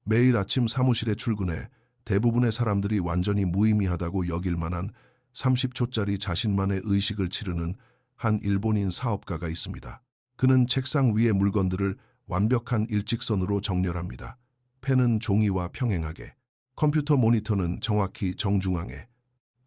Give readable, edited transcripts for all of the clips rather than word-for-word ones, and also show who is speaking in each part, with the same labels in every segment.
Speaker 1: 매일 아침 사무실에 출근해 대부분의 사람들이 완전히 무의미하다고 여길 만한 30초짜리 자신만의 의식을 치르는 한 일본인 사업가가 있습니다. 그는 책상 위의 물건들을 완벽한 일직선으로 정렬합니다. 펜은 종이와 평행하게, 컴퓨터 모니터는 정확히 정중앙에,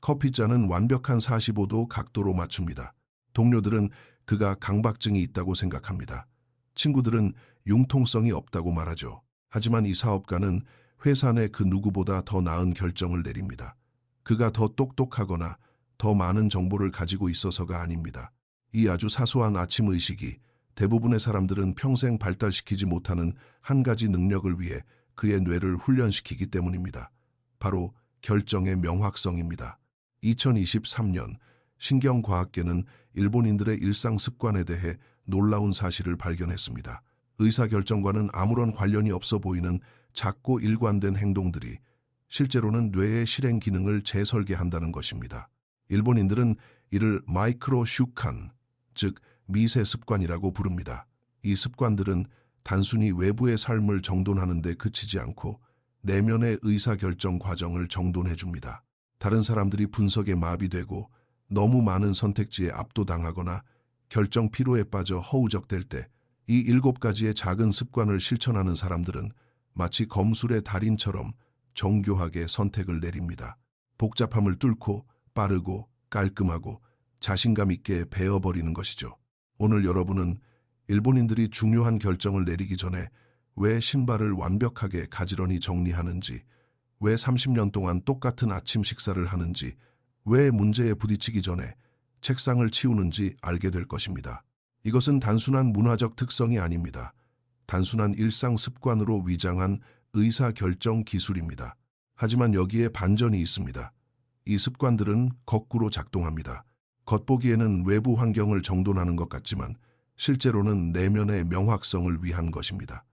Speaker 1: 커피잔은 완벽한 45도 각도로 맞춥니다. 동료들은 그가 강박증이 있다고 생각합니다. 친구들은 융통성이 없다고 말하죠. 하지만 이 사업가는 회사 내 그 누구보다 더 나은 결정을 내립니다. 그가 더 똑똑하거나 더 많은 정보를 가지고 있어서가 아닙니다. 이 아주 사소한 아침 의식이 대부분의 사람들은 평생 발달시키지 못하는 한 가지 능력을 위해 그의 뇌를 훈련시키기 때문입니다. 바로 결정의 명확성입니다. 2023년 신경과학계는 일본인들의 일상 습관에 대해 놀라운 사실을 발견했습니다. 의사결정과는 아무런 관련이 없어 보이는 작고 일관된 행동들이 실제로는 뇌의 실행 기능을 재설계한다는 것입니다. 일본인들은 이를 마이크로 슈칸, 즉 미세 습관이라고 부릅니다. 이 습관들은 단순히 외부의 삶을 정돈하는 데 그치지 않고 내면의 의사결정 과정을 정돈해 줍니다. 다른 사람들이 분석에 마비되고 너무 많은 선택지에 압도당하거나 결정 피로에 빠져 허우적댈 때 이 7가지의 작은 습관을 실천하는 사람들은 마치 검술의 달인처럼 정교하게 선택을 내립니다. 복잡함을 뚫고 빠르고 깔끔하고 자신감 있게 베어버리는 것이죠. 오늘 여러분은 일본인들이 중요한 결정을 내리기 전에 왜 신발을 완벽하게 가지런히 정리하는지, 왜 30년 동안 똑같은 아침 식사를 하는지, 왜 문제에 부딪히기 전에 책상을 치우는지 알게 될 것입니다. 이것은 단순한 문화적 특성이 아닙니다. 단순한 일상 습관으로 위장한 의사결정 기술입니다. 하지만 여기에 반전이 있습니다. 이 습관들은 거꾸로 작동합니다. 겉보기에는 외부 환경을 정돈하는 것 같지만 실제로는 내면의 명확성을 위한 것입니다.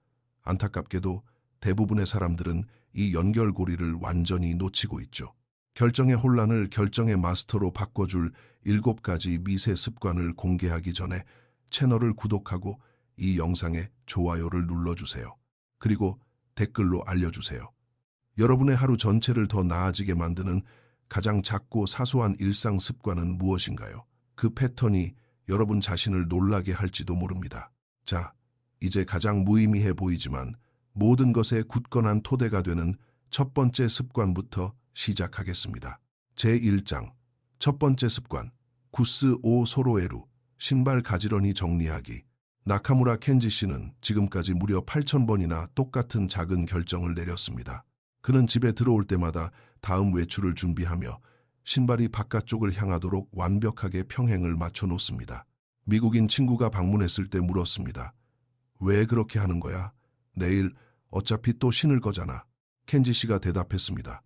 Speaker 1: 안타깝게도 대부분의 사람들은 이 연결고리를 완전히 놓치고 있죠. 결정의 혼란을 결정의 마스터로 바꿔줄 7가지 미세 습관을 공개하기 전에 채널을 구독하고 이 영상에 좋아요를 눌러주세요. 그리고 댓글로 알려주세요. 여러분의 하루 전체를 더 나아지게 만드는 가장 작고 사소한 일상 습관은 무엇인가요? 그 패턴이 여러분 자신을 놀라게 할지도 모릅니다. 자, 이제 가장 무의미해 보이지만 모든 것의 굳건한 토대가 되는 첫 번째 습관부터 시작하겠습니다. 제1장, 첫 번째 습관, 구스 오 소로에루, 신발 가지런히 정리하기. 나카무라 켄지 씨는 지금까지 무려 8,000번이나 똑같은 작은 결정을 내렸습니다. 그는 집에 들어올 때마다 다음 외출을 준비하며 신발이 바깥쪽을 향하도록 완벽하게 평행을 맞춰 놓습니다. 미국인 친구가 방문했을 때 물었습니다. 왜 그렇게 하는 거야? 내일 어차피 또 신을 거잖아. 켄지 씨가 대답했습니다.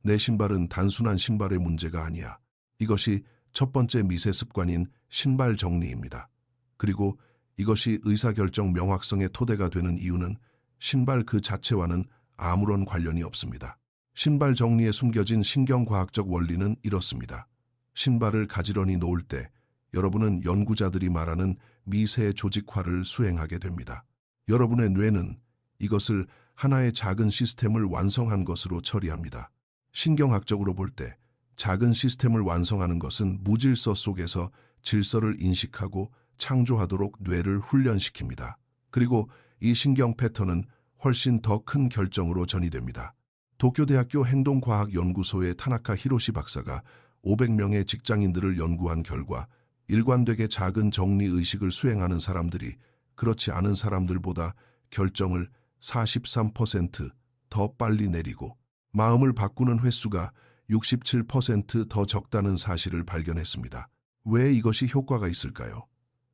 Speaker 1: 내 신발은 단순한 신발의 문제가 아니야. 이것이 첫 번째 미세 습관인 신발 정리입니다. 그리고 이것이 의사결정 명확성의 토대가 되는 이유는 신발 그 자체와는 아무런 관련이 없습니다. 신발 정리에 숨겨진 신경과학적 원리는 이렇습니다. 신발을 가지런히 놓을 때 여러분은 연구자들이 말하는 미세 조직화를 수행하게 됩니다. 여러분의 뇌는 이것을 하나의 작은 시스템을 완성한 것으로 처리합니다. 신경학적으로 볼 때 작은 시스템을 완성하는 것은 무질서 속에서 질서를 인식하고 창조하도록 뇌를 훈련시킵니다. 그리고 이 신경 패턴은 훨씬 더 큰 결정으로 전이됩니다. 도쿄대학교 행동과학연구소의 타나카 히로시 박사가 500명의 직장인들을 연구한 결과 일관되게 작은 정리의식을 수행하는 사람들이 그렇지 않은 사람들보다 결정을 43% 더 빨리 내리고 마음을 바꾸는 횟수가 67% 더 적다는 사실을 발견했습니다. 왜 이것이 효과가 있을까요?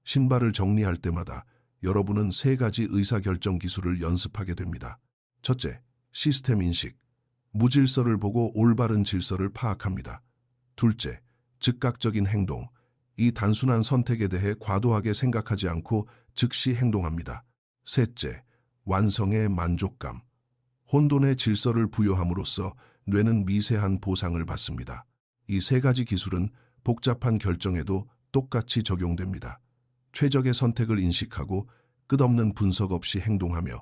Speaker 1: 신발을 정리할 때마다 여러분은 3가지 의사결정 기술을 연습하게 됩니다. 첫째, 시스템 인식. 무질서를 보고 올바른 질서를 파악합니다. 둘째, 즉각적인 행동. 이 단순한 선택에 대해 과도하게 생각하지 않고 즉시 행동합니다. 셋째, 완성의 만족감. 혼돈의 질서를 부여함으로써 뇌는 미세한 보상을 받습니다. 이 3가지 기술은 복잡한 결정에도 똑같이 적용됩니다. 최적의 선택을 인식하고 끝없는 분석 없이 행동하며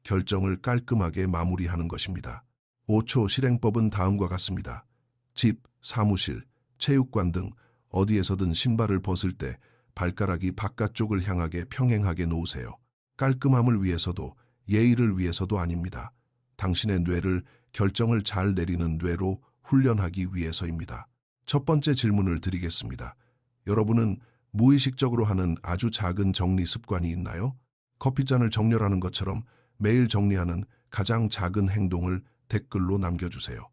Speaker 1: 결정을 깔끔하게 마무리하는 것입니다. 5초 실행법은 다음과 같습니다. 집, 사무실, 체육관 등 어디에서든 신발을 벗을 때 발가락이 바깥쪽을 향하게 평행하게 놓으세요. 깔끔함을 위해서도 예의를 위해서도 아닙니다. 당신의 뇌를 결정을 잘 내리는 뇌로 훈련하기 위해서입니다. 첫 번째 질문을 드리겠습니다. 여러분은 무의식적으로 하는 아주 작은 정리 습관이 있나요? 커피잔을 정렬하는 것처럼 매일 정리하는 가장 작은 행동을 댓글로 남겨주세요.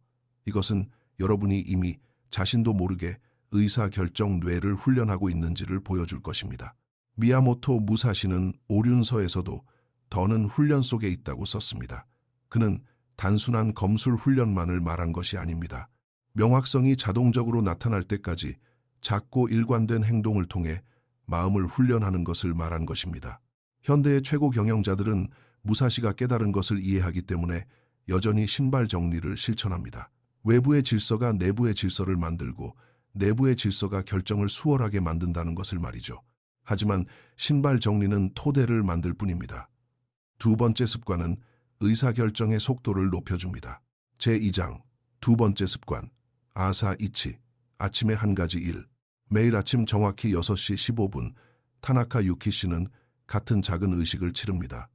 Speaker 1: 이것은 여러분이 이미 자신도 모르게 의사결정 뇌를 훈련하고 있는지를 보여줄 것입니다. 미야모토 무사시는 오륜서에서도 더는 훈련 속에 있다고 썼습니다. 그는 단순한 검술 훈련만을 말한 것이 아닙니다. 명확성이 자동적으로 나타날 때까지 작고 일관된 행동을 통해 마음을 훈련하는 것을 말한 것입니다. 현대의 최고 경영자들은 무사시가 깨달은 것을 이해하기 때문에 여전히 신발 정리를 실천합니다. 외부의 질서가 내부의 질서를 만들고 내부의 질서가 결정을 수월하게 만든다는 것을 말이죠. 하지만 신발 정리는 토대를 만들 뿐입니다. 두 번째 습관은 의사결정의 속도를 높여줍니다. 제2장 두 번째 습관, 아사이치, 아침에 한 가지 일. 매일 아침 정확히 6시 15분, 타나카 유키 씨는 같은 작은 의식을 치릅니다.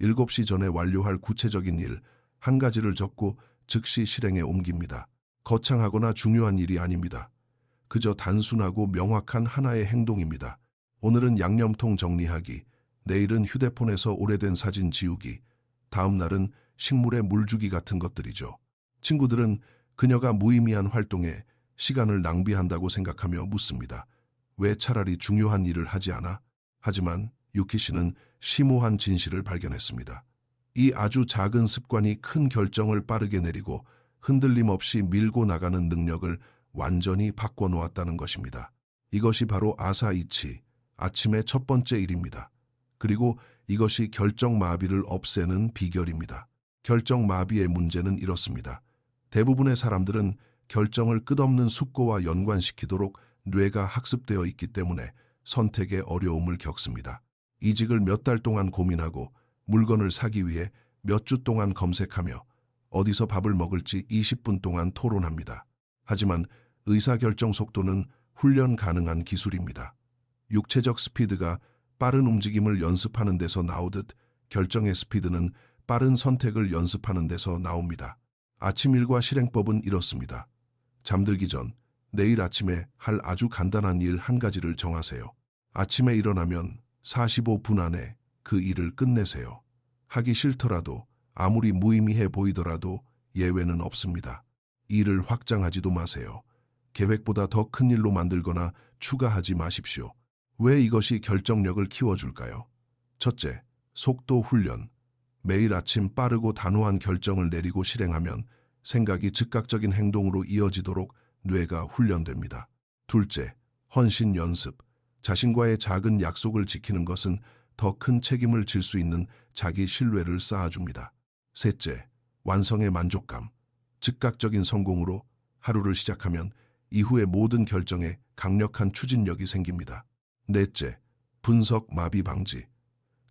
Speaker 1: 7시 전에 완료할 구체적인 일, 한 가지를 적고 즉시 실행에 옮깁니다. 거창하거나 중요한 일이 아닙니다. 그저 단순하고 명확한 하나의 행동입니다. 오늘은 양념통 정리하기, 내일은 휴대폰에서 오래된 사진 지우기, 다음 날은 식물에 물 주기 같은 것들이죠. 친구들은 그녀가 무의미한 활동에 시간을 낭비한다고 생각하며 묻습니다. 왜 차라리 중요한 일을 하지 않아? 하지만 유키 씨는 심오한 진실을 발견했습니다. 이 아주 작은 습관이 큰 결정을 빠르게 내리고 흔들림 없이 밀고 나가는 능력을 완전히 바꿔놓았다는 것입니다. 이것이 바로 아사이치, 아침의 첫 번째 일입니다. 그리고 이것이 결정 마비를 없애는 비결입니다. 결정 마비의 문제는 이렇습니다. 대부분의 사람들은 결정을 끝없는 숙고와 연관시키도록 뇌가 학습되어 있기 때문에 선택에 어려움을 겪습니다. 이직을 몇 달 동안 고민하고 물건을 사기 위해 몇 주 동안 검색하며 어디서 밥을 먹을지 20분 동안 토론합니다. 하지만 의사결정 속도는 훈련 가능한 기술입니다. 육체적 스피드가 빠른 움직임을 연습하는 데서 나오듯 결정의 스피드는 빠른 선택을 연습하는 데서 나옵니다. 아침 일과 실행법은 이렇습니다. 잠들기 전 내일 아침에 할 아주 간단한 일 한 가지를 정하세요. 아침에 일어나면 45분 안에 그 일을 끝내세요. 하기 싫더라도 아무리 무의미해 보이더라도 예외는 없습니다. 일을 확장하지도 마세요. 계획보다 더 큰 일로 만들거나 추가하지 마십시오. 왜 이것이 결정력을 키워줄까요? 첫째, 속도 훈련. 매일 아침 빠르고 단호한 결정을 내리고 실행하면 생각이 즉각적인 행동으로 이어지도록 뇌가 훈련됩니다. 둘째, 헌신 연습. 자신과의 작은 약속을 지키는 것은 더 큰 책임을 질 수 있는 자기 신뢰를 쌓아줍니다. 셋째, 완성의 만족감. 즉각적인 성공으로 하루를 시작하면 이후의 모든 결정에 강력한 추진력이 생깁니다. 넷째, 분석 마비 방지.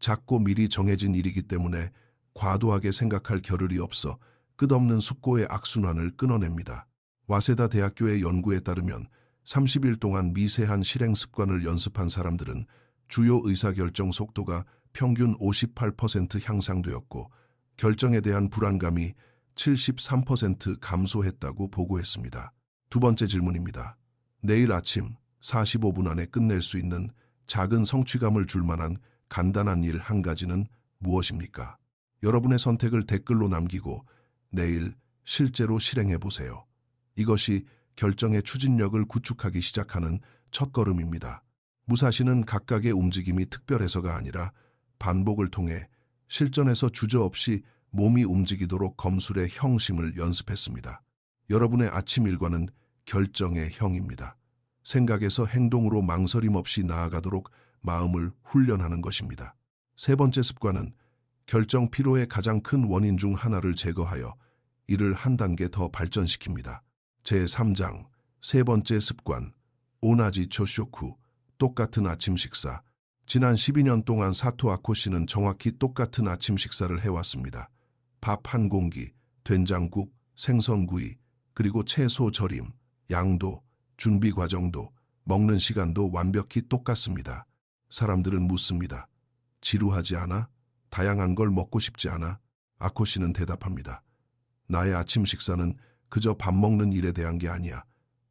Speaker 1: 작고 미리 정해진 일이기 때문에 과도하게 생각할 겨를이 없어 끝없는 숙고의 악순환을 끊어냅니다. 와세다 대학교의 연구에 따르면 30일 동안 미세한 실행 습관을 연습한 사람들은 주요 의사결정 속도가 평균 58% 향상되었고 결정에 대한 불안감이 73% 감소했다고 보고했습니다. 두 번째 질문입니다. 내일 아침 45분 안에 끝낼 수 있는 작은 성취감을 줄 만한 간단한 일 한 가지는 무엇입니까? 여러분의 선택을 댓글로 남기고 내일 실제로 실행해 보세요. 이것이 결정의 추진력을 구축하기 시작하는 첫걸음입니다. 무사시는 각각의 움직임이 특별해서가 아니라 반복을 통해 실전에서 주저없이 몸이 움직이도록 검술의 형심을 연습했습니다. 여러분의 아침 일과는 결정의 형입니다. 생각에서 행동으로 망설임 없이 나아가도록 마음을 훈련하는 것입니다. 세 번째 습관은 결정 피로의 가장 큰 원인 중 하나를 제거하여 이를 한 단계 더 발전시킵니다. 제3장 세 번째 습관, 오나지 초쇼쿠, 똑같은 아침 식사. 지난 12년 동안 사토 아코 씨는 정확히 똑같은 아침 식사를 해왔습니다. 밥 한 공기, 된장국, 생선구이, 그리고 채소 절임, 양도, 준비 과정도, 먹는 시간도 완벽히 똑같습니다. 사람들은 묻습니다. 지루하지 않아? 다양한 걸 먹고 싶지 않아? 아코 씨는 대답합니다. 나의 아침 식사는 그저 밥 먹는 일에 대한 게 아니야.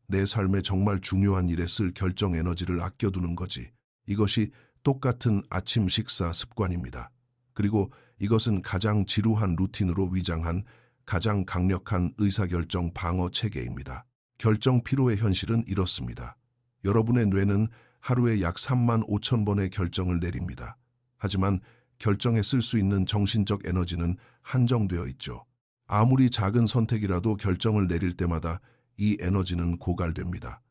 Speaker 1: 내 삶에 정말 중요한 일에 쓸 결정 에너지를 아껴두는 거지. 이것이 똑같은 아침 식사 습관입니다. 그리고 이것은 가장 지루한 루틴으로 위장한 가장 강력한 의사결정 방어 체계입니다. 결정 피로의 현실은 이렇습니다. 여러분의 뇌는 하루에 약 3만 5천 번의 결정을 내립니다. 하지만 결정에 쓸 수 있는 정신적 에너지는 한정되어 있죠. 아무리 작은 선택이라도 결정을 내릴 때마다 이 에너지는 고갈됩니다.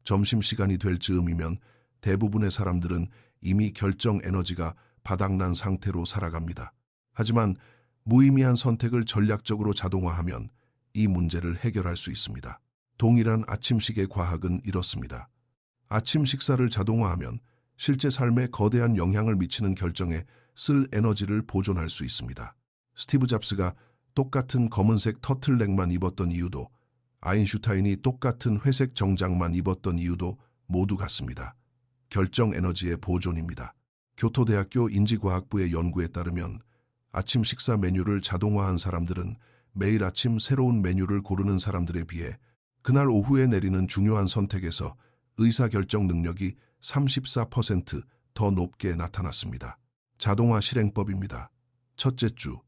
Speaker 1: 점심시간이 될 즈음이면 대부분의 사람들은 이미 결정 에너지가 바닥난 상태로 살아갑니다. 하지만 무의미한 선택을 전략적으로 자동화하면 이 문제를 해결할 수 있습니다. 동일한 아침식의 과학은 이렇습니다. 아침 식사를 자동화하면 실제 삶에 거대한 영향을 미치는 결정에 쓸 에너지를 보존할 수 있습니다. 스티브 잡스가 똑같은 검은색 터틀넥만 입었던 이유도, 아인슈타인이 똑같은 회색 정장만 입었던 이유도 모두 같습니다. 결정 에너지의 보존입니다. 교토대학교 인지과학부의 연구에 따르면 아침 식사 메뉴를 자동화한 사람들은 매일 아침 새로운 메뉴를 고르는 사람들에 비해 그날 오후에 내리는 중요한 선택에서 의사결정 능력이 34% 더 높게 나타났습니다. 자동화 실행법입니다. 첫째 주,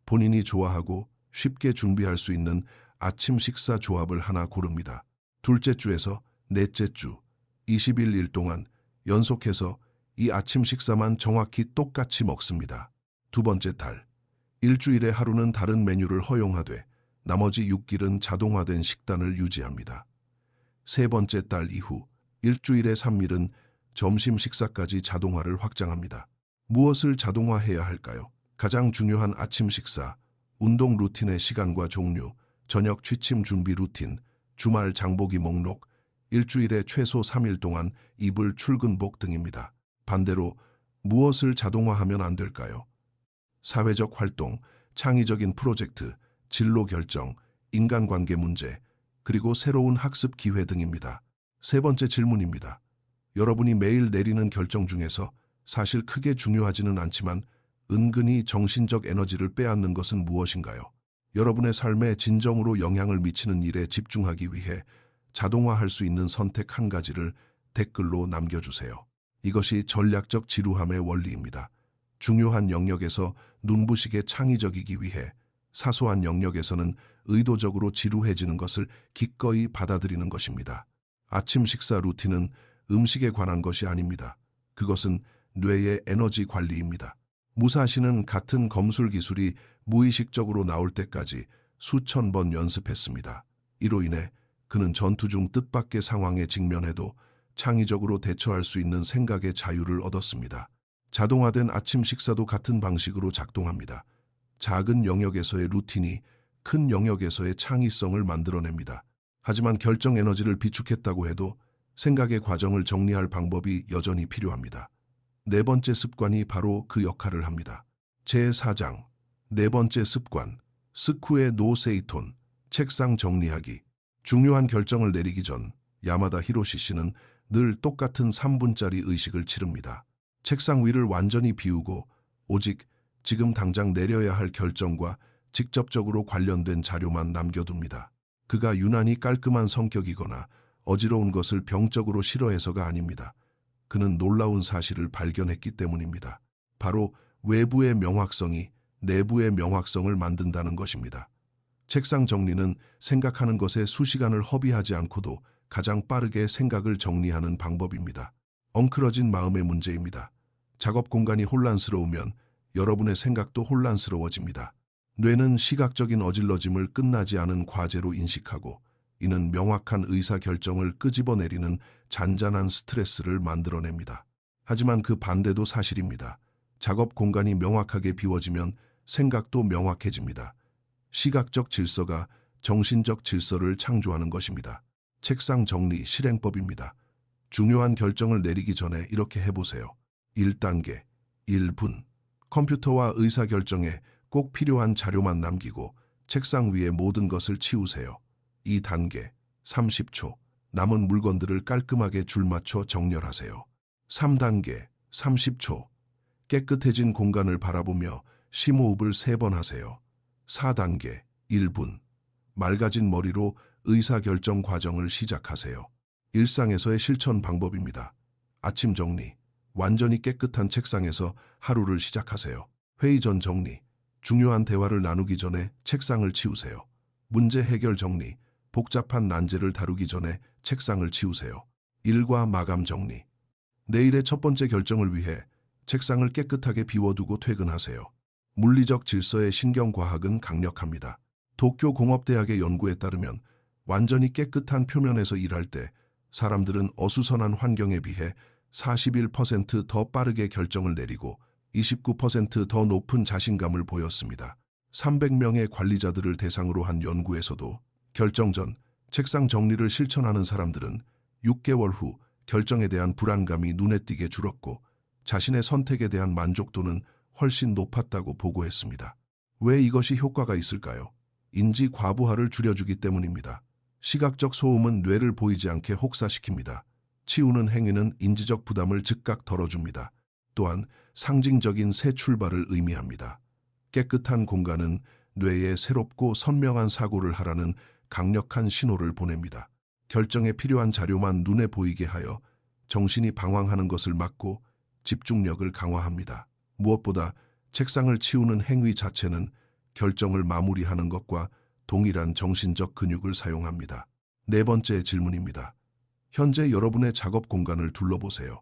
Speaker 1: 본인이 좋아하고 쉽게 준비할 수 있는 아침 식사 조합을 하나 고릅니다. 둘째 주에서 넷째 주, 21일 동안 연속해서 이 아침 식사만 정확히 똑같이 먹습니다. 두 번째 달, 일주일에 하루는 다른 메뉴를 허용하되 나머지 6일은 자동화된 식단을 유지합니다. 세 번째 달 이후 일주일에 3일은 점심 식사까지 자동화를 확장합니다. 무엇을 자동화해야 할까요? 가장 중요한 아침 식사, 운동 루틴의 시간과 종류, 저녁 취침 준비 루틴, 주말 장보기 목록, 일주일에 최소 3일 동안 입을 출근복 등입니다. 반대로 무엇을 자동화하면 안 될까요? 사회적 활동, 창의적인 프로젝트, 진로 결정, 인간관계 문제, 그리고 새로운 학습 기회 등입니다. 세 번째 질문입니다. 여러분이 매일 내리는 결정 중에서 사실 크게 중요하지는 않지만 은근히 정신적 에너지를 빼앗는 것은 무엇인가요? 여러분의 삶에 진정으로 영향을 미치는 일에 집중하기 위해 자동화할 수 있는 선택 한 가지를 댓글로 남겨주세요. 이것이 전략적 지루함의 원리입니다. 중요한 영역에서 눈부시게 창의적이기 위해 사소한 영역에서는 의도적으로 지루해지는 것을 기꺼이 받아들이는 것입니다. 아침 식사 루틴은 음식에 관한 것이 아닙니다. 그것은 뇌의 에너지 관리입니다. 무사시는 같은 검술 기술이 무의식적으로 나올 때까지 수천 번 연습했습니다. 이로 인해 그는 전투 중 뜻밖의 상황에 직면해도 창의적으로 대처할 수 있는 생각의 자유를 얻었습니다. 자동화된 아침 식사도 같은 방식으로 작동합니다. 작은 영역에서의 루틴이 큰 영역에서의 창의성을 만들어냅니다. 하지만 결정 에너지를 비축했다고 해도 생각의 과정을 정리할 방법이 여전히 필요합니다. 네 번째 습관이 바로 그 역할을 합니다. 제4장, 네 번째 습관, 스쿠의 노 세이톤, 책상 정리하기. 중요한 결정을 내리기 전 야마다 히로시 씨는 늘 똑같은 3분짜리 의식을 치릅니다. 책상 위를 완전히 비우고 오직 지금 당장 내려야 할 결정과 직접적으로 관련된 자료만 남겨둡니다. 그가 유난히 깔끔한 성격이거나 어지러운 것을 병적으로 싫어해서가 아닙니다. 그는 놀라운 사실을 발견했기 때문입니다. 바로 외부의 명확성이 내부의 명확성을 만든다는 것입니다. 책상 정리는 생각하는 것에 수시간을 허비하지 않고도 가장 빠르게 생각을 정리하는 방법입니다. 엉클어진 마음의 문제입니다. 작업 공간이 혼란스러우면 여러분의 생각도 혼란스러워집니다. 뇌는 시각적인 어질러짐을 끝나지 않은 과제로 인식하고 이는 명확한 의사결정을 끄집어내리는 잔잔한 스트레스를 만들어냅니다. 하지만 그 반대도 사실입니다. 작업 공간이 명확하게 비워지면 생각도 명확해집니다. 시각적 질서가 정신적 질서를 창조하는 것입니다. 책상 정리 실행법입니다. 중요한 결정을 내리기 전에 이렇게 해보세요. 1단계 1분. 컴퓨터와 의사결정에 꼭 필요한 자료만 남기고 책상 위의 모든 것을 치우세요. 2단계 30초. 남은 물건들을 깔끔하게 줄맞춰 정렬하세요. 3단계 30초. 깨끗해진 공간을 바라보며 심호흡을 3번 하세요. 4단계 1분. 맑아진 머리로 의사결정 과정을 시작하세요. 일상에서의 실천 방법입니다. 아침 정리. 완전히 깨끗한 책상에서 하루를 시작하세요. 회의 전 정리. 중요한 대화를 나누기 전에 책상을 치우세요. 문제 해결 정리. 복잡한 난제를 다루기 전에 책상을 치우세요. 일과 마감 정리. 내일의 첫 번째 결정을 위해 책상을 깨끗하게 비워두고 퇴근하세요. 물리적 질서의 신경과학은 강력합니다. 도쿄 공업대학의 연구에 따르면 완전히 깨끗한 표면에서 일할 때 사람들은 어수선한 환경에 비해 41%더 빠르게 결정을 내리고 29%더 높은 자신감을 보였습니다. 300명의 관리자들을 대상으로 한 연구에서도 결정 전 책상 정리를 실천하는 사람들은 6개월 후 결정에 대한 불안감이 눈에 띄게 줄었고 자신의 선택에 대한 만족도는 훨씬 높았다고 보고했습니다. 왜 이것이 효과가 있을까요? 인지 과부하를 줄여주기 때문입니다. 시각적 소음은 뇌를 보이지 않게 혹사시킵니다. 치우는 행위는 인지적 부담을 즉각 덜어줍니다. 또한 상징적인 새 출발을 의미합니다. 깨끗한 공간은 뇌에 새롭고 선명한 사고를 하라는 강력한 신호를 보냅니다. 결정에 필요한 자료만 눈에 보이게 하여 정신이 방황하는 것을 막고 집중력을 강화합니다. 무엇보다 책상을 치우는 행위 자체는 결정을 마무리하는 것과 동일한 정신적 근육을 사용합니다. 네 번째 질문입니다. 현재 여러분의 작업 공간을 둘러보세요.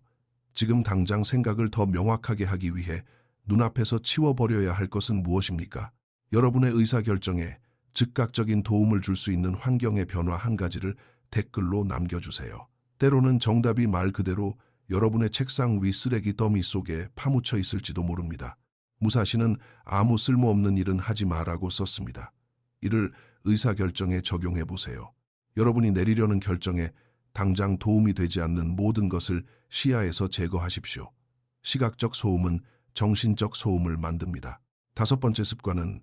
Speaker 1: 지금 당장 생각을 더 명확하게 하기 위해 눈앞에서 치워버려야 할 것은 무엇입니까? 여러분의 의사결정에 즉각적인 도움을 줄 수 있는 환경의 변화 한 가지를 댓글로 남겨주세요. 때로는 정답이 말 그대로 여러분의 책상 위 쓰레기 더미 속에 파묻혀 있을지도 모릅니다. 무사시는 아무 쓸모없는 일은 하지 마라고 썼습니다. 이를 의사결정에 적용해 보세요. 여러분이 내리려는 결정에 당장 도움이 되지 않는 모든 것을 시야에서 제거하십시오. 시각적 소음은 정신적 소음을 만듭니다. 다섯 번째 습관은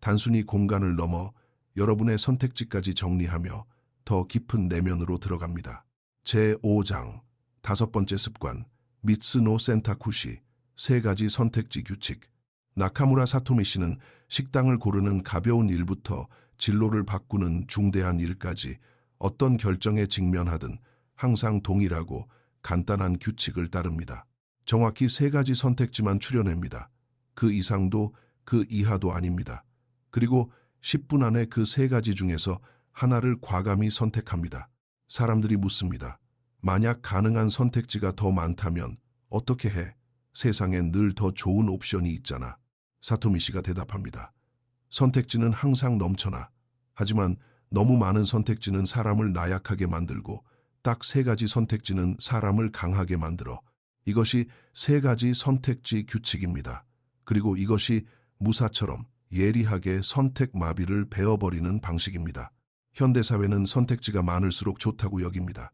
Speaker 1: 단순히 공간을 넘어 여러분의 선택지까지 정리하며 더 깊은 내면으로 들어갑니다. 제5장 다섯 번째 습관 미츠노 센타쿠시 3가지 선택지 규칙. 나카무라 사토미 씨는 식당을 고르는 가벼운 일부터 진로를 바꾸는 중대한 일까지 어떤 결정에 직면하든 항상 동일하고 간단한 규칙을 따릅니다. 정확히 3가지 선택지만 추려냅니다. 그 이상도 그 이하도 아닙니다. 그리고 10분 안에 그 3가지 중에서 하나를 과감히 선택합니다. 사람들이 묻습니다. 만약 가능한 선택지가 더 많다면 어떻게 해? 세상엔 늘 더 좋은 옵션이 있잖아. 사토미 씨가 대답합니다. 선택지는 항상 넘쳐나. 하지만 너무 많은 선택지는 사람을 나약하게 만들고 딱 3가지 선택지는 사람을 강하게 만들어. 이것이 3가지 선택지 규칙입니다. 그리고 이것이 무사처럼 예리하게 선택 마비를 베어버리는 방식입니다. 현대사회는 선택지가 많을수록 좋다고 여깁니다.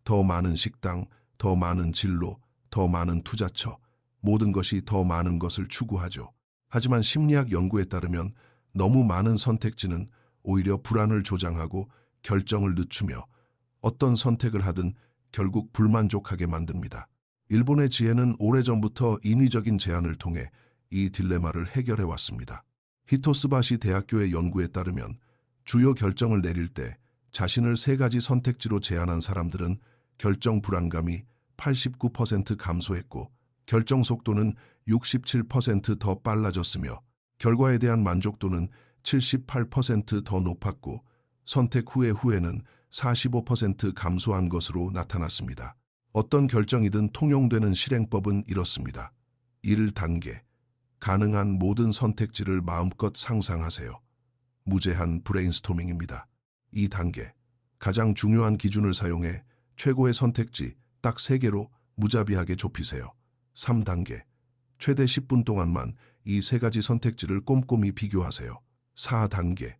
Speaker 1: 더 많은 식당, 더 많은 진로, 더 많은 투자처, 모든 것이 더 많은 것을 추구하죠. 하지만 심리학 연구에 따르면 너무 많은 선택지는 오히려 불안을 조장하고 결정을 늦추며 어떤 선택을 하든 결국 불만족하게 만듭니다. 일본의 지혜는 오래전부터 인위적인 제안을 통해 이 딜레마를 해결해 왔습니다. 히토스바시 대학교의 연구에 따르면 주요 결정을 내릴 때 자신을 3가지 선택지로 제한한 사람들은 결정 불안감이 89% 감소했고 결정 속도는 67% 더 빨라졌으며 결과에 대한 만족도는 78% 더 높았고 선택 후의 후회는 45% 감소한 것으로 나타났습니다. 어떤 결정이든 통용되는 실행법은 이렇습니다. 1단계. 가능한 모든 선택지를 마음껏 상상하세요. 무제한 브레인스토밍입니다. 2단계. 가장 중요한 기준을 사용해 최고의 선택지 딱 3개로 무자비하게 좁히세요. 3단계. 최대 10분 동안만 이 3가지 선택지를 꼼꼼히 비교하세요. 4단계.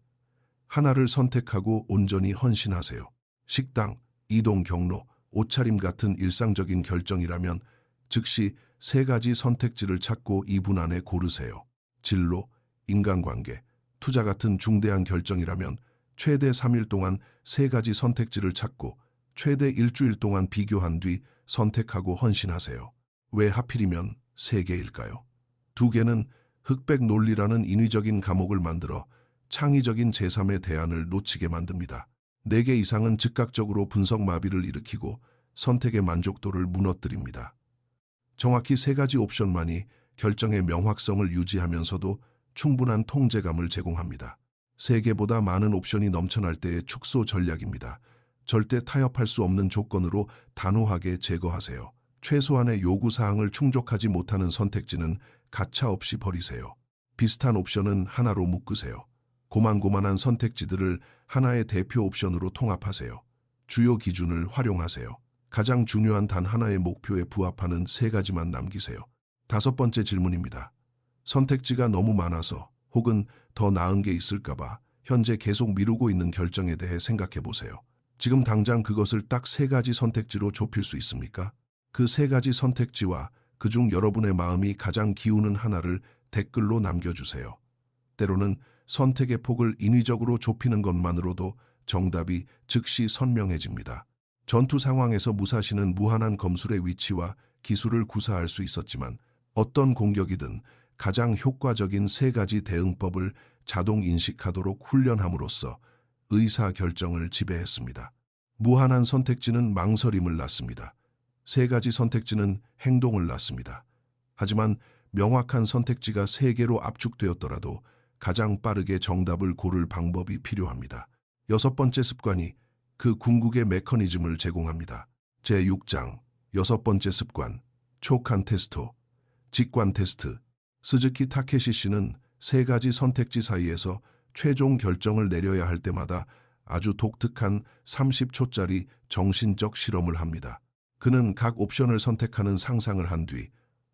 Speaker 1: 하나를 선택하고 온전히 헌신하세요. 식당, 이동 경로, 옷차림 같은 일상적인 결정이라면 즉시 세 가지 선택지를 찾고 2분 안에 고르세요. 진로, 인간관계, 투자 같은 중대한 결정이라면 최대 3일 동안 세 가지 선택지를 찾고 최대 일주일 동안 비교한 뒤 선택하고 헌신하세요. 왜 하필이면 3개일까요? 2개는 흑백 논리라는 인위적인 감옥을 만들어 창의적인 제3의 대안을 놓치게 만듭니다. 4개 이상은 즉각적으로 분석 마비를 일으키고 선택의 만족도를 무너뜨립니다. 정확히 3가지 옵션만이 결정의 명확성을 유지하면서도 충분한 통제감을 제공합니다. 3개보다 많은 옵션이 넘쳐날 때의 축소 전략입니다. 절대 타협할 수 없는 조건으로 단호하게 제거하세요. 최소한의 요구사항을 충족하지 못하는 선택지는 가차없이 버리세요. 비슷한 옵션은 하나로 묶으세요. 고만고만한 선택지들을 하나의 대표 옵션으로 통합하세요. 주요 기준을 활용하세요. 가장 중요한 단 하나의 목표에 부합하는 3가지만 남기세요. 5번째 질문입니다. 선택지가 너무 많아서 혹은 더 나은 게 있을까봐 현재 계속 미루고 있는 결정에 대해 생각해 보세요. 지금 당장 그것을 딱 3가지 선택지로 좁힐 수 있습니까? 그 3가지 선택지와 그중 여러분의 마음이 가장 기우는 하나를 댓글로 남겨주세요. 때로는 선택의 폭을 인위적으로 좁히는 것만으로도 정답이 즉시 선명해집니다. 전투 상황에서 무사시는 무한한 검술의 위치와 기술을 구사할 수 있었지만 어떤 공격이든 가장 효과적인 3가지 대응법을 자동 인식하도록 훈련함으로써 의사결정을 지배했습니다. 무한한 선택지는 망설임을 낳습니다. 3가지 선택지는 행동을 낳습니다. 하지만 명확한 선택지가 3개로 압축되었더라도 가장 빠르게 정답을 고를 방법이 필요합니다. 6번째 습관이 그 궁극의 메커니즘을 제공합니다. 제6장 6번째 습관, 촉한 테스토, 직관 테스트. 스즈키 타케시 씨는 3가지 선택지 사이에서 최종 결정을 내려야 할 때마다 아주 독특한 30초짜리 정신적 실험을 합니다. 그는 각 옵션을 선택하는 상상을 한 뒤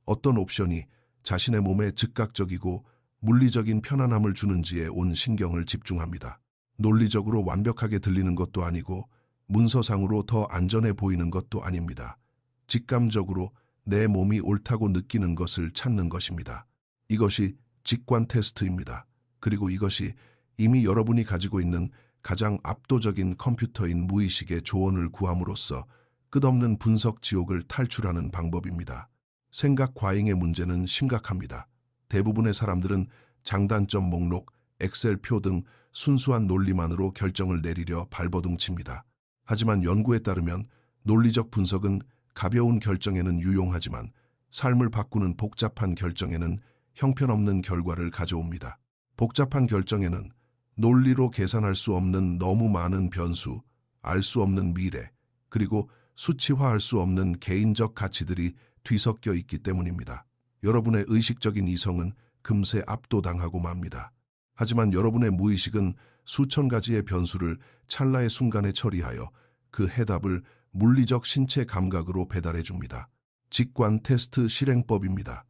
Speaker 1: 어떤 옵션이 자신의 몸에 즉각적이고 물리적인 편안함을 주는지에 온 신경을 집중합니다. 논리적으로 완벽하게 들리는 것도 아니고 문서상으로 더 안전해 보이는 것도 아닙니다. 직감적으로 내 몸이 옳다고 느끼는 것을 찾는 것입니다. 이것이 직관 테스트입니다. 그리고 이것이 이미 여러분이 가지고 있는 가장 압도적인 컴퓨터인 무의식의 조언을 구함으로써 끝없는 분석 지옥을 탈출하는 방법입니다. 생각 과잉의 문제는 심각합니다. 대부분의 사람들은 장단점 목록, 엑셀표 등 순수한 논리만으로 결정을 내리려 발버둥칩니다. 하지만 연구에 따르면 논리적 분석은 가벼운 결정에는 유용하지만 삶을 바꾸는 복잡한 결정에는 형편없는 결과를 가져옵니다. 복잡한 결정에는 논리로 계산할 수 없는 너무 많은 변수, 알 수 없는 미래, 그리고 수치화할 수 없는 개인적 가치들이 뒤섞여 있기 때문입니다. 여러분의 의식적인 이성은 금세 압도당하고 맙니다. 하지만 여러분의 무의식은 수천 가지의 변수를 찰나의 순간에 처리하여 그 해답을 물리적 신체 감각으로 배달해 줍니다. 직관 테스트 실행법입니다.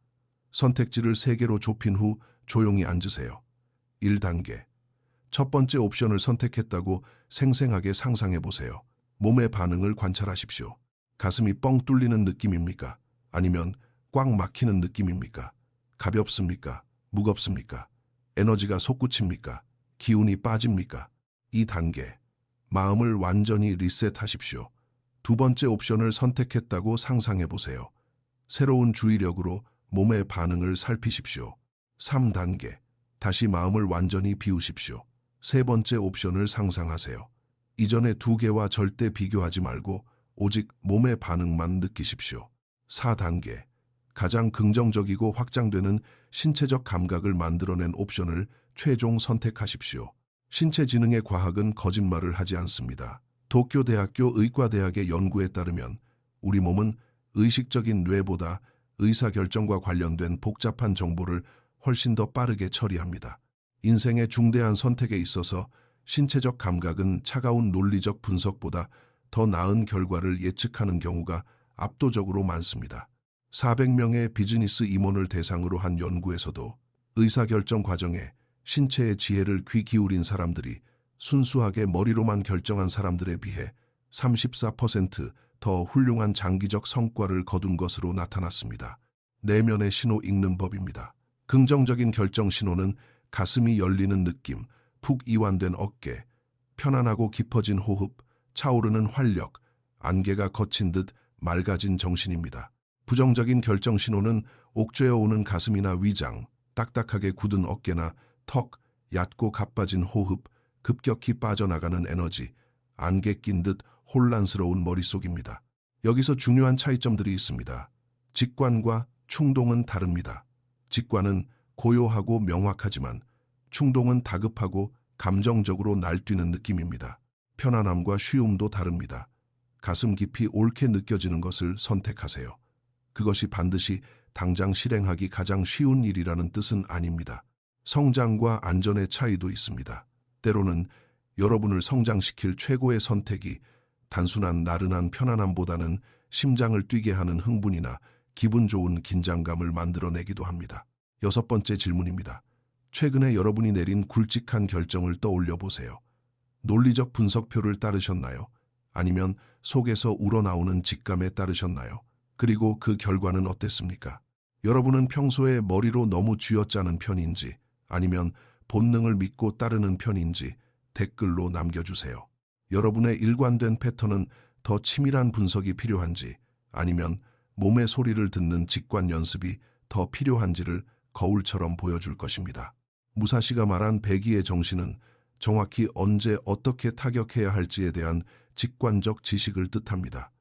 Speaker 1: 선택지를 3개로 좁힌 후 조용히 앉으세요. 1단계. 첫 번째 옵션을 선택했다고 생생하게 상상해 보세요. 몸의 반응을 관찰하십시오. 가슴이 뻥 뚫리는 느낌입니까? 아니면 꽉 막히는 느낌입니까? 가볍습니까? 무겁습니까? 에너지가 솟구칩니까? 기운이 빠집니까? 2단계. 마음을 완전히 리셋하십시오. 2번째 옵션을 선택했다고 상상해 보세요. 새로운 주의력으로 몸의 반응을 살피십시오. 3단계. 다시 마음을 완전히 비우십시오. 3번째 옵션을 상상하세요. 이전의 2개와 절대 비교하지 말고 오직 몸의 반응만 느끼십시오. 4단계. 가장 긍정적이고 확장되는 신체적 감각을 만들어낸 옵션을 최종 선택하십시오. 신체지능의 과학은 거짓말을 하지 않습니다. 도쿄대학교 의과대학의 연구에 따르면 우리 몸은 의식적인 뇌보다 의사결정과 관련된 복잡한 정보를 훨씬 더 빠르게 처리합니다. 인생의 중대한 선택에 있어서 신체적 감각은 차가운 논리적 분석보다 더 나은 결과를 예측하는 경우가 압도적으로 많습니다. 400명의 비즈니스 임원을 대상으로 한 연구에서도 의사결정 과정에 신체의 지혜를 귀 기울인 사람들이 순수하게 머리로만 결정한 사람들에 비해 34% 더 훌륭한 장기적 성과를 거둔 것으로 나타났습니다. 내면의 신호 읽는 법입니다. 긍정적인 결정 신호는 가슴이 열리는 느낌, 푹 이완된 어깨, 편안하고 깊어진 호흡, 차오르는 활력, 안개가 거친 듯 맑아진 정신입니다. 부정적인 결정 신호는 옥죄어 오는 가슴이나 위장, 딱딱하게 굳은 어깨나 턱, 얕고 가빠진 호흡, 급격히 빠져나가는 에너지, 안개 낀 듯 혼란스러운 머릿속입니다. 여기서 중요한 차이점들이 있습니다. 직관과 충동은 다릅니다. 직관은 고요하고 명확하지만 충동은 다급하고 감정적으로 날뛰는 느낌입니다. 편안함과 쉬움도 다릅니다. 가슴 깊이 옳게 느껴지는 것을 선택하세요. 그것이 반드시 당장 실행하기 가장 쉬운 일이라는 뜻은 아닙니다. 성장과 안전의 차이도 있습니다. 때로는 여러분을 성장시킬 최고의 선택이 단순한 나른한 편안함보다는 심장을 뛰게 하는 흥분이나 기분 좋은 긴장감을 만들어내기도 합니다. 6번째 질문입니다. 최근에 여러분이 내린 굵직한 결정을 떠올려 보세요. 논리적 분석표를 따르셨나요? 아니면 속에서 우러나오는 직감에 따르셨나요? 그리고 그 결과는 어땠습니까? 여러분은 평소에 머리로 너무 쥐어짜는 편인지 아니면 본능을 믿고 따르는 편인지 댓글로 남겨주세요. 여러분의 일관된 패턴은 더 치밀한 분석이 필요한지 아니면 몸의 소리를 듣는 직관 연습이 더 필요한지를 거울처럼 보여줄 것입니다. 무사시가 말한 배기의 정신은 정확히 언제 어떻게 타격해야 할지에 대한 직관적 지식을 뜻합니다.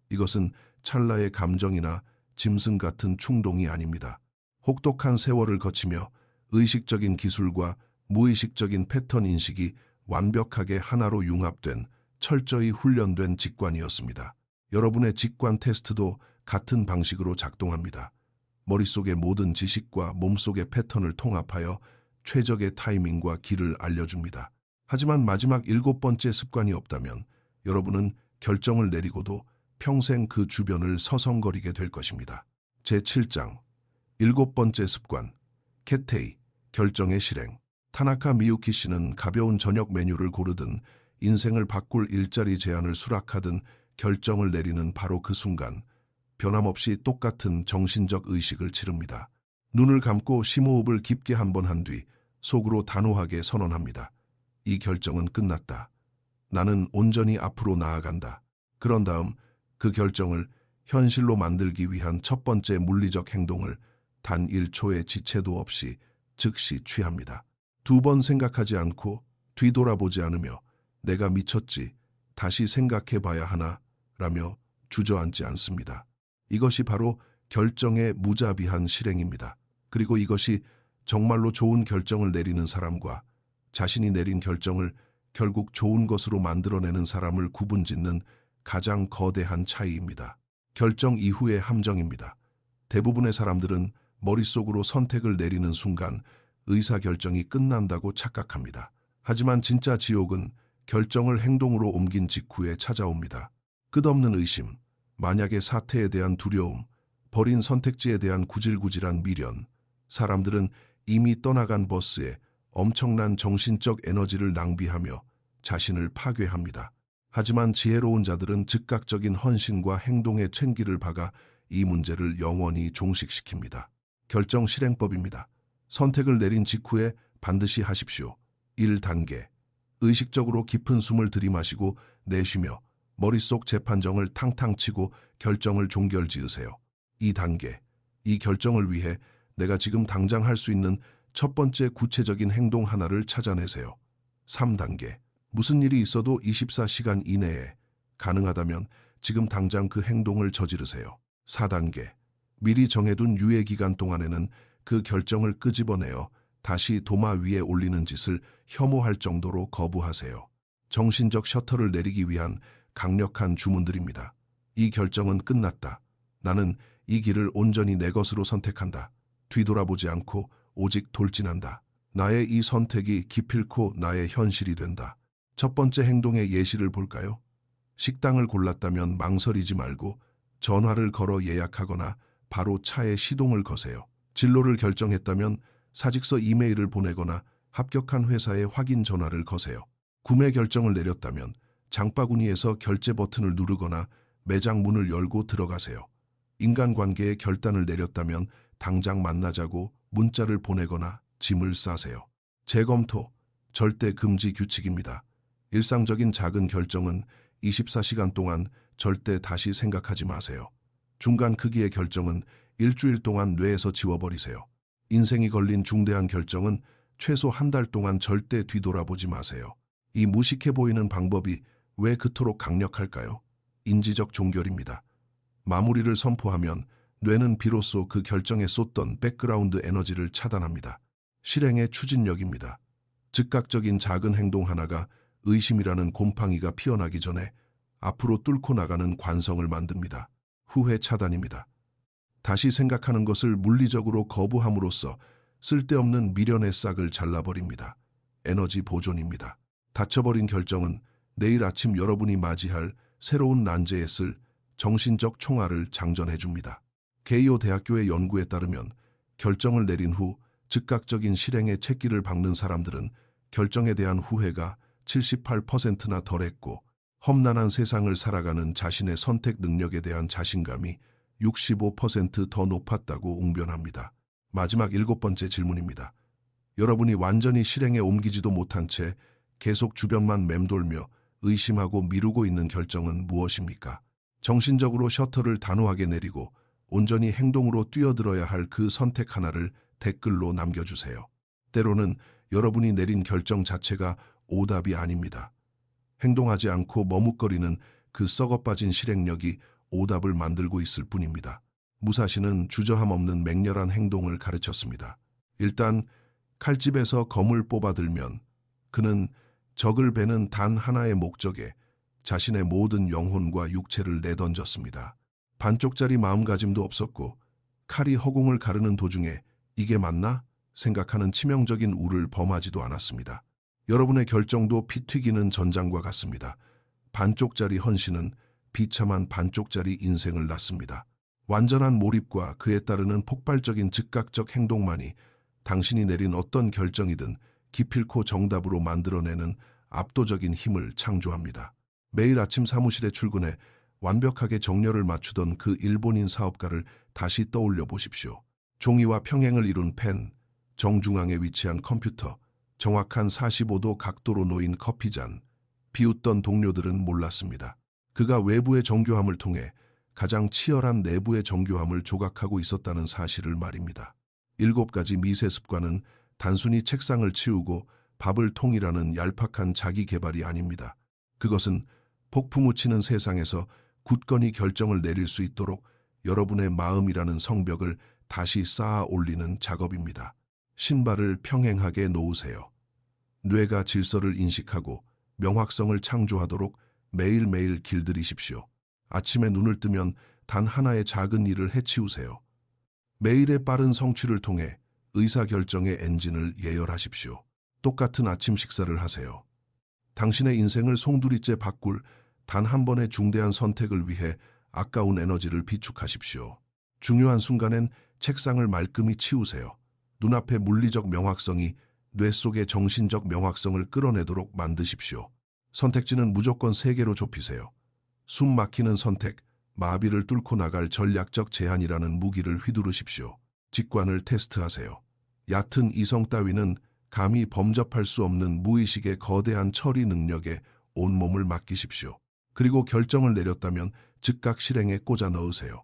Speaker 1: 이것은 찰나의 감정이나 짐승 같은 충동이 아닙니다. 혹독한 세월을 거치며 의식적인 기술과 무의식적인 패턴 인식이 완벽하게 하나로 융합된 철저히 훈련된 직관이었습니다. 여러분의 직관 테스트도 같은 방식으로 작동합니다. 머릿속의 모든 지식과 몸속의 패턴을 통합하여 최적의 타이밍과 길을 알려줍니다. 하지만 마지막 7번째 습관이 없다면 여러분은 결정을 내리고도 평생 그 주변을 서성거리게 될 것입니다. 제7장 7번째 습관, 캐테이, 결정의 실행. 타나카 미유키 씨는 가벼운 저녁 메뉴를 고르든 인생을 바꿀 일자리 제안을 수락하든 결정을 내리는 바로 그 순간 변함없이 똑같은 정신적 의식을 치릅니다. 눈을 감고 심호흡을 깊게 한 번 한 뒤 속으로 단호하게 선언합니다. 이 결정은 끝났다. 나는 온전히 앞으로 나아간다. 그런 다음 그 결정을 현실로 만들기 위한 첫 번째 물리적 행동을 단 1초의 지체도 없이 즉시 취합니다. 2번 생각하지 않고 뒤돌아보지 않으며 내가 미쳤지, 다시 생각해봐야 하나 라며 주저앉지 않습니다. 이것이 바로 결정의 무자비한 실행입니다. 그리고 이것이 정말로 좋은 결정을 내리는 사람과 자신이 내린 결정을 결국 좋은 것으로 만들어내는 사람을 구분짓는 가장 거대한 차이입니다. 결정 이후의 함정입니다. 대부분의 사람들은 머릿속으로 선택을 내리는 순간 의사결정이 끝난다고 착각합니다. 하지만 진짜 지옥은 결정을 행동으로 옮긴 직후에 찾아옵니다. 끝없는 의심, 만약의 사태에 대한 두려움, 버린 선택지에 대한 구질구질한 미련. 사람들은 이미 떠나간 버스에 엄청난 정신적 에너지를 낭비하며 자신을 파괴합니다. 하지만 지혜로운 자들은 즉각적인 헌신과 행동의 챈기를 박아 이 문제를 영원히 종식시킵니다. 결정 실행법입니다. 선택을 내린 직후에 반드시 하십시오. 1단계. 의식적으로 깊은 숨을 들이마시고 내쉬며 머릿속 재판정을 탕탕 치고 결정을 종결지으세요. 2단계. 이 결정을 위해 내가 지금 당장 할 수 있는 첫 번째 구체적인 행동 하나를 찾아내세요. 3단계. 무슨 일이 있어도 24시간 이내에 가능하다면 지금 당장 그 행동을 저지르세요. 4단계. 미리 정해둔 유예 기간 동안에는 그 결정을 끄집어내어 다시 도마 위에 올리는 짓을 혐오할 정도로 거부하세요. 정신적 셔터를 내리기 위한 강력한 주문들입니다. 이 결정은 끝났다. 나는 이 길을 온전히 내 것으로 선택한다. 뒤돌아보지 않고 오직 돌진한다. 나의 이 선택이 기필코 나의 현실이 된다. 첫 번째 행동의 예시를 볼까요? 식당을 골랐다면 망설이지 말고 전화를 걸어 예약하거나 바로 차에 시동을 거세요. 진로를 결정했다면 사직서 이메일을 보내거나 합격한 회사에 확인 전화를 거세요. 구매 결정을 내렸다면 장바구니에서 결제 버튼을 누르거나 매장 문을 열고 들어가세요. 인간관계에 결단을 내렸다면 당장 만나자고 문자를 보내거나 짐을 싸세요. 재검토, 절대 금지 규칙입니다. 일상적인 작은 결정은 24시간 동안 절대 다시 생각하지 마세요. 중간 크기의 결정은 일주일 동안 뇌에서 지워버리세요. 인생이 걸린 중대한 결정은 최소 한 달 동안 절대 뒤돌아보지 마세요. 이 무식해 보이는 방법이 왜 그토록 강력할까요? 인지적 종결입니다. 마무리를 선포하면 뇌는 비로소 그 결정에 쏟던 백그라운드 에너지를 차단합니다. 실행의 추진력입니다. 즉각적인 작은 행동 하나가 의심이라는 곰팡이가 피어나기 전에 앞으로 뚫고 나가는 관성을 만듭니다. 후회 차단입니다. 다시 생각하는 것을 물리적으로 거부함으로써 쓸데없는 미련의 싹을 잘라버립니다. 에너지 보존입니다. 닫혀버린 결정은 내일 아침 여러분이 맞이할 새로운 난제에 쓸 정신적 총알을 장전해줍니다. 게이오 대학교의 연구에 따르면 결정을 내린 후 즉각적인 실행에 채기를 박는 사람들은 결정에 대한 후회가 78%나 덜했고 험난한 세상을 살아가는 자신의 선택 능력에 대한 자신감이 65% 더 높았다고 웅변합니다. 마지막 7번째 질문입니다. 여러분이 완전히 실행에 옮기지도 못한 채 계속 주변만 맴돌며 의심하고 미루고 있는 결정은 무엇입니까? 정신적으로 셔터를 단호하게 내리고 온전히 행동으로 뛰어들어야 할 그 선택 하나를 댓글로 남겨주세요. 때로는 여러분이 내린 결정 자체가 오답이 아닙니다. 행동하지 않고 머뭇거리는 그 썩어빠진 실행력이 오답을 만들고 있을 뿐입니다. 무사시는 주저함 없는 맹렬한 행동을 가르쳤습니다. 일단 칼집에서 검을 뽑아들면 그는 적을 베는 단 하나의 목적에 자신의 모든 영혼과 육체를 내던졌습니다. 반쪽짜리 마음가짐도 없었고 칼이 허공을 가르는 도중에 이게 맞나? 생각하는 치명적인 우를 범하지도 않았습니다. 여러분의 결정도 피 튀기는 전장과 같습니다. 반쪽짜리 헌신은 비참한 반쪽짜리 인생을 낳습니다. 완전한 몰입과 그에 따르는 폭발적인 즉각적 행동만이 당신이 내린 어떤 결정이든 기필코 정답으로 만들어내는 압도적인 힘을 창조합니다. 매일 아침 사무실에 출근해 완벽하게 정렬을 맞추던 그 일본인 사업가를 다시 떠올려 보십시오. 종이와 평행을 이룬 펜, 정중앙에 위치한 컴퓨터, 정확한 45도 각도로 놓인 커피잔, 비웃던 동료들은 몰랐습니다. 그가 외부의 정교함을 통해 가장 치열한 내부의 정교함을 조각하고 있었다는 사실을 말입니다. 7가지 미세 습관은 단순히 책상을 치우고 밥을 통일하는 얄팍한 자기 개발이 아닙니다. 그것은 폭풍 묻히는 세상에서 굳건히 결정을 내릴 수 있도록 여러분의 마음이라는 성벽을 다시 쌓아 올리는 작업입니다. 신발을 평행하게 놓으세요. 뇌가 질서를 인식하고 명확성을 창조하도록 매일매일 길들이십시오. 아침에 눈을 뜨면 단 하나의 작은 일을 해치우세요. 매일의 빠른 성취를 통해 의사결정의 엔진을 예열하십시오. 똑같은 아침 식사를 하세요. 당신의 인생을 송두리째 바꿀 단 한 번의 중대한 선택을 위해 아까운 에너지를 비축하십시오. 중요한 순간엔 책상을 말끔히 치우세요. 눈앞의 물리적 명확성이 뇌 속의 정신적 명확성을 끌어내도록 만드십시오. 선택지는 무조건 3개로 좁히세요. 숨 막히는 선택, 마비를 뚫고 나갈 전략적 제한이라는 무기를 휘두르십시오. 직관을 테스트하세요. 얕은 이성 따위는 감히 범접할 수 없는 무의식의 거대한 처리 능력에 온몸을 맡기십시오. 그리고 결정을 내렸다면 즉각 실행에 꽂아 넣으세요.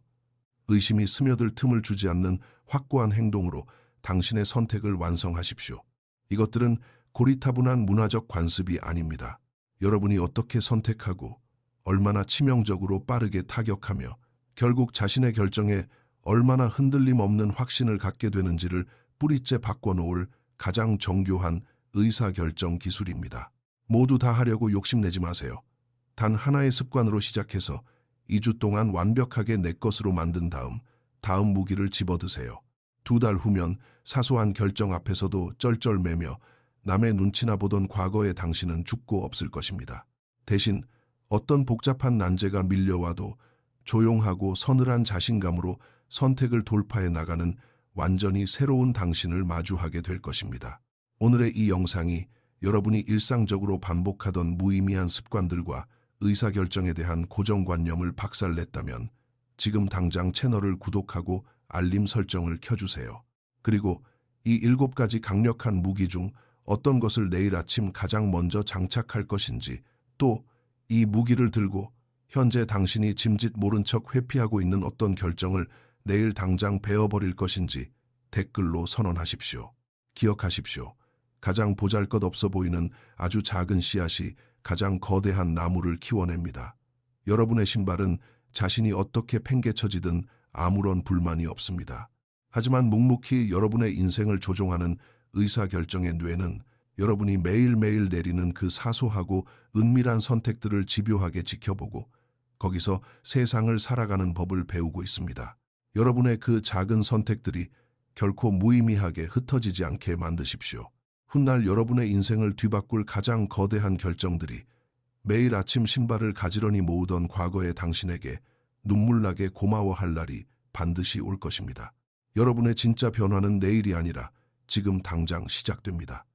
Speaker 1: 의심이 스며들 틈을 주지 않는 확고한 행동으로 당신의 선택을 완성하십시오. 이것들은 고리타분한 문화적 관습이 아닙니다. 여러분이 어떻게 선택하고 얼마나 치명적으로 빠르게 타격하며 결국 자신의 결정에 얼마나 흔들림 없는 확신을 갖게 되는지를 뿌리째 바꿔놓을 가장 정교한 의사결정 기술입니다. 모두 다 하려고 욕심내지 마세요. 단 하나의 습관으로 시작해서 2주 동안 완벽하게 내 것으로 만든 다음 무기를 집어드세요. 2달 후면 사소한 결정 앞에서도 쩔쩔매며 남의 눈치나 보던 과거의 당신은 죽고 없을 것입니다. 대신 어떤 복잡한 난제가 밀려와도 조용하고 서늘한 자신감으로 선택을 돌파해 나가는 완전히 새로운 당신을 마주하게 될 것입니다. 오늘의 이 영상이 여러분이 일상적으로 반복하던 무의미한 습관들과 의사결정에 대한 고정관념을 박살냈다면 지금 당장 채널을 구독하고 알림 설정을 켜주세요. 그리고 이 7가지 강력한 무기 중 어떤 것을 내일 아침 가장 먼저 장착할 것인지, 또 이 무기를 들고 현재 당신이 짐짓 모른 척 회피하고 있는 어떤 결정을 내일 당장 베어버릴 것인지 댓글로 선언하십시오. 기억하십시오. 가장 보잘것없어 보이는 아주 작은 씨앗이 가장 거대한 나무를 키워냅니다. 여러분의 신발은 자신이 어떻게 팽개쳐지든 아무런 불만이 없습니다. 하지만 묵묵히 여러분의 인생을 조종하는 의사결정의 뇌는 여러분이 매일매일 내리는 그 사소하고 은밀한 선택들을 집요하게 지켜보고 거기서 세상을 살아가는 법을 배우고 있습니다. 여러분의 그 작은 선택들이 결코 무의미하게 흩어지지 않게 만드십시오. 훗날 여러분의 인생을 뒤바꿀 가장 거대한 결정들이 매일 아침 신발을 가지런히 모으던 과거의 당신에게 눈물나게 고마워할 날이 반드시 올 것입니다. 여러분의 진짜 변화는 내일이 아니라 지금 당장 시작됩니다.